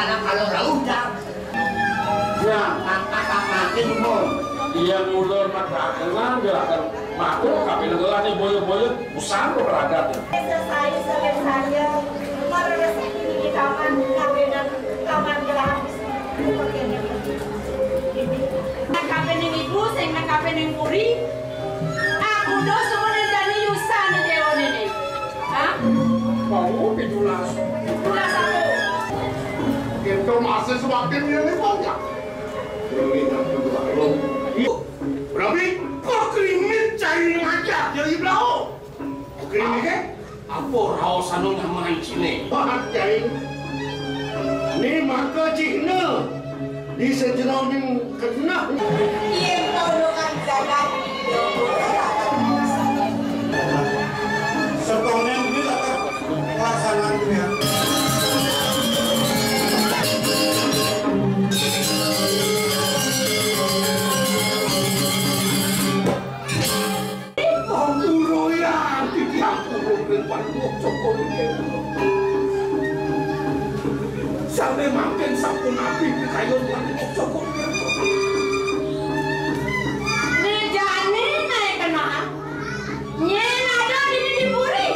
anak kalau raudah. Ya, kata makin mon. Iya mulur madrakengan gerakan makro kabeh negara boyo-boyo usah ragat. Saya meres di taman kabenan taman gelapis. Kaben yang ibu, sing kaben yang puri. Aku do semuanya jadi yusan di ini. Hah? Mau pidulas. Pulas aku. Itu masih semakin ini banyak. Ini yang kedua lo. Berarti kok krimis cari ngajak jadi belau. Krimis ke? Apa raos anu nyaman sini? Wah, cari. Ni maka cihna. Di sejenau ni kena. Iya, kau dokan jalan. Sebelumnya bila pelaksanaan itu ya. Sampai makin sabun api di kayu lagi cokok dia. Ni jani naik kena. Nyen ada di dipuri.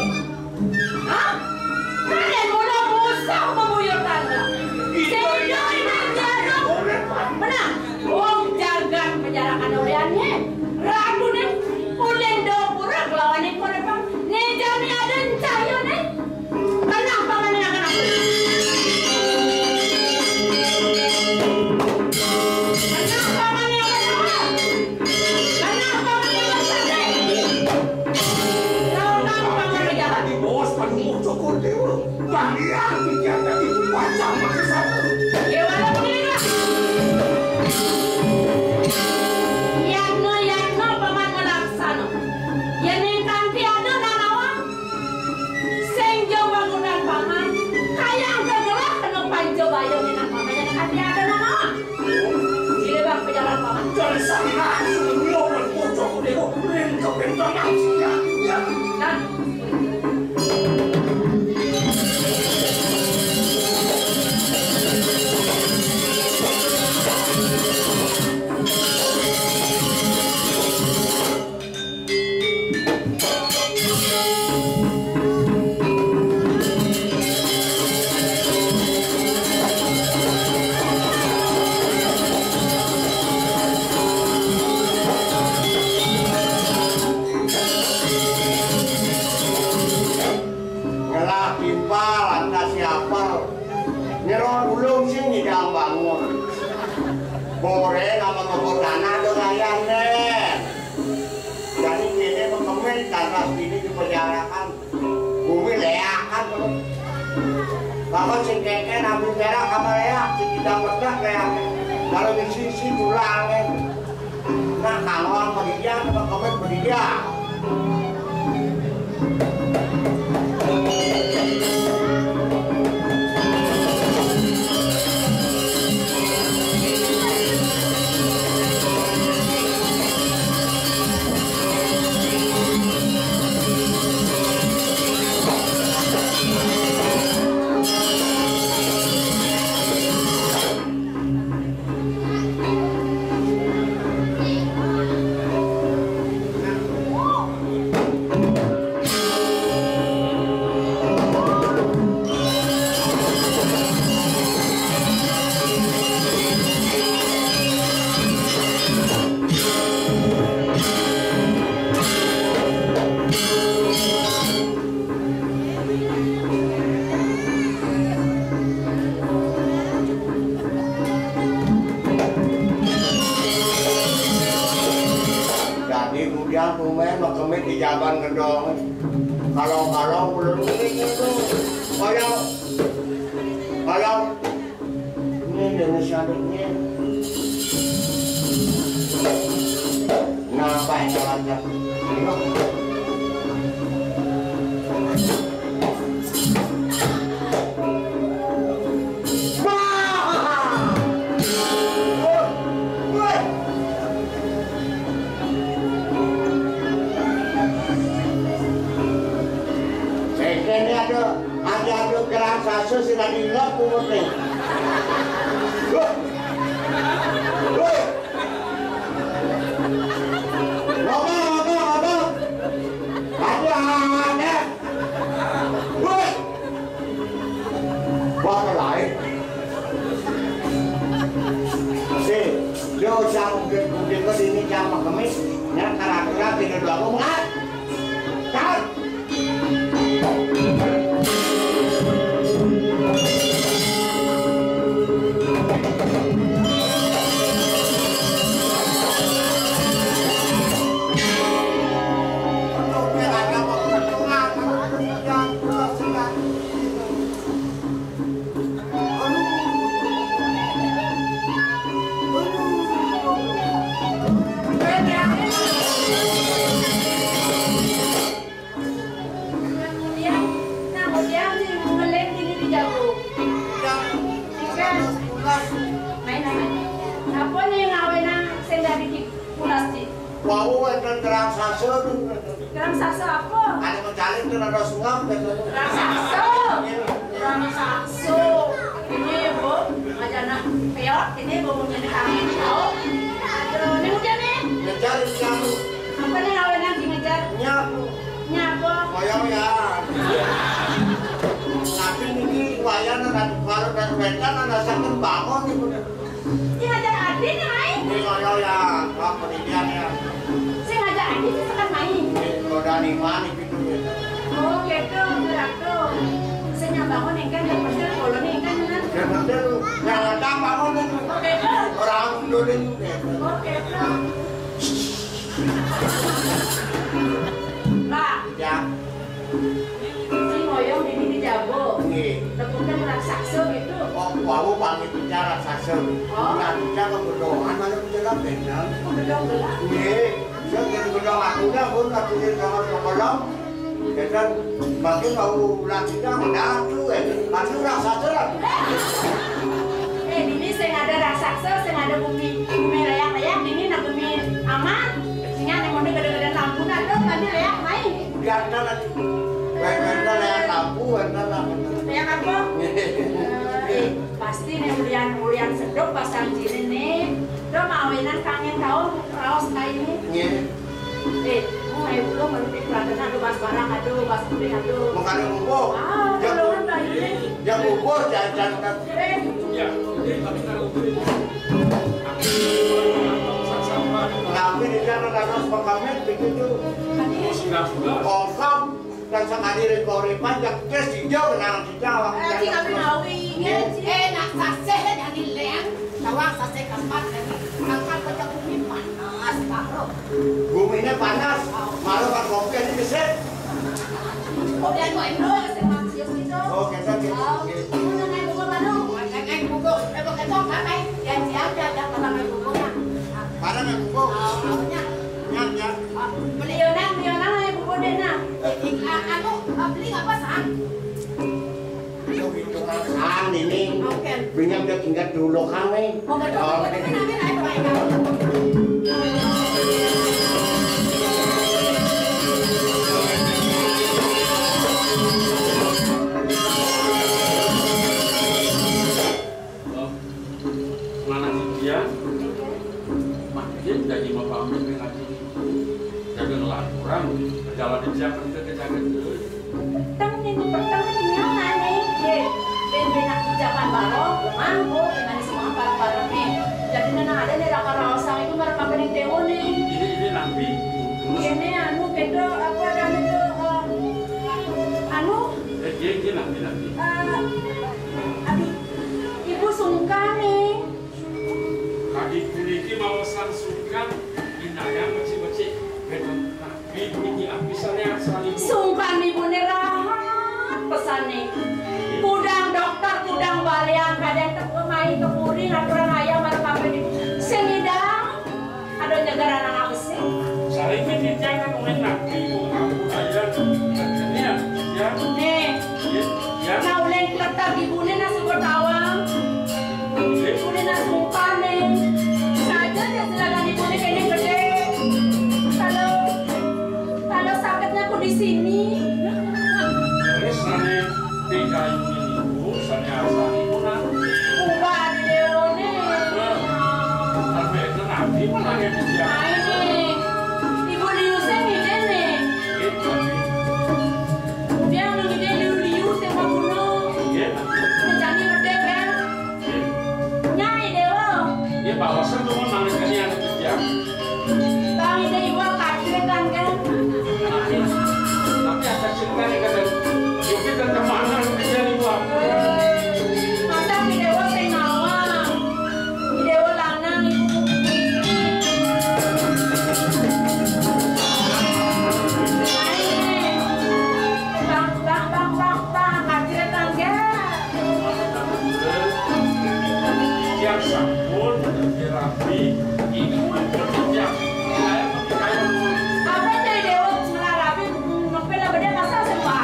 Hah? Kalian mula busuk membuyur tangga. Sehingga ini jarak. Benar. Wong jagan penjarakan uliannya. Ragu ni ulian do pura lawan ni kore bang. Ni jani ada cahaya ni. Kenapa mana nak kenapa? Bore nama kebotana doayan deh. Jadi ini mengemen tanah ini dipenjarakan, bumi leakan tuh. Kalau si keke nabi merah kamar leak, si tidak bedak leak. Kalau di sisi tulang nah kalau orang berdiam, mengemen berdiam. Di jaban gedong, kalau belum itu, kalau ini Indonesia ini, napa yang lancar? Ada gerak sasu sih tadi nggak punya. Yo sang gede ko sini jam kemis, ya kira-kira tidak dua aku nggak? Kan? Wow, itu terang sasa. Terang sasa apa? Ada mencari itu ada sungap. Terang sasa. Terang sasa. Ini ibu, aja nak peot. Ini ibu mau jadi kami tahu. Aduh, ini udah nih. Ngejar kamu. Apa nih ngawen yang ngejar? Nyapu. Nyapu. Koyong ya. Tapi ini wayan dan kalau dan wetan ada sakit bangun nih. Ini ngajar adik nih main. Ini koyong ya. Wah pendidikan ya. Saya ngajak adik sih sekarang main. Roda lima nih pintu gitu. Oh gitu, berarti. Saya nyambangun ikan yang bener, kalau nih ikan bener. Yang bener, yang datang bangun nih. Oke tuh. Orang Indonesia. Oke tuh. Lah. Ya. Si ngoyong di Jago. Nih. Lepunya merang sakso gitu. Oh, wow, panggil bicara sasa. Nggak bicara berdoa, mana bicara benar. Kok bedong gelap? Nih, saya jadi berdoa akunya, pun aku jadi kamar kolom. Dan bagi kau lanjutnya enggak tuh, masih rasa cerah. Ini saya ada raksasa, saya ada bumi layak-layak, ini nak bumi aman. Sehingga nih mau gede-gede lampu nado, tadi layak main. Biar nanti, biar layak lampu, Layak apa? Pasti nih ulian sedok pasang jini nih. Do mawinan kangen kau raos kayak ini. Mau ibu lo baru dikelaten aduh bas barang aduh bas kulit aduh. Makan bubur. Yang bubur jajan. Ya, jadi kami taruh Tapi di sana karena sepakamen begitu. Kosong dan sekali rekoripan yang kes hijau kenal hijau. Jika menawi nak saseh dari lem, tawang saseh keempat lagi. Angkat baca bumi panas baru. Buminya panas, malu kan kopi ini bisa. Kemudian kau itu semak siap itu. Oh kita gitu. Mana naik buku baru? Naik buku, buku ketok apa? Yang siap dia kalau naik bukunya. Mana yang buku? Awalnya. Nyat. beliau nang naik buku deh nang. Anu beli apa sah? Ini minyak udah tinggal dulu kami. Oh betul, tapi nanti naik baik. mana dia makin dari bapak amin ngaji jaga ngelakuran berjalan di jam ke jaga dulu. Tang ini nyala nih. Ben nak jaman baro, mangko gimana semua barang-barang nih. Jadi nana ada nih raka-rasa itu mereka pening teo nih. Ini nabi. Ini anu kedo apa ada itu anu Ini nabi. abi ibu sungkan nih. Kadi kuliki mau sungkan inaya macam-macam betul nabi ini apisannya asal ibu. Sungkan ibu nerahat pesan nih. Kudang dokter, kudang balian, kadang main kepuri, aturan ayam, mereka pening. Senidang, ada jagaran anak besi. Saling menjadikan oleh nabi kamu aja ini ya. Nih, Ya. nah ulen letak ibunya nasi bertawang. Ibunya nasi umpan nih. Saja dia silakan ibunya kayaknya gede. Kalau sakitnya aku di sini. Terus sana tiga ibu sana asal ibu nak. Ubah di Leone. Tapi itu nabi mana yang dia? Nah ini, ibu liusnya ngide nih. Itu. Dia ngide liu-liu sama gunung. Ya. Menjadi gede kan? Nyai dewa. Dia bawa semua nangis pun rapi, ibu kerja. Apa jadi dewa melarapi novel apa dia masa semua?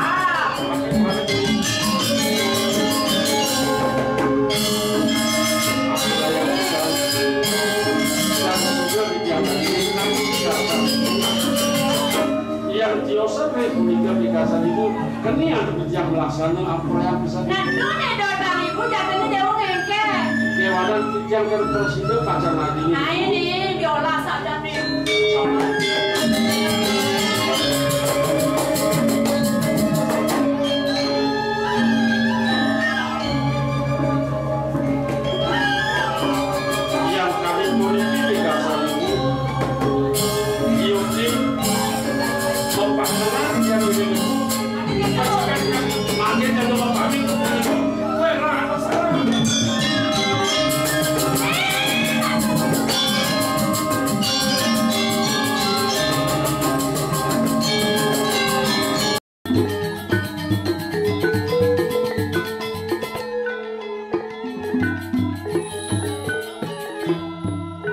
Yang Joseph Republika Pikasan itu kan ini ada yang melaksana apa yang bisa. Nah, itu nih dorang ibu jatuhnya dewa ngengke. Kewadan yang kan presiden pacar lagi. Nah ini diolah saja nih.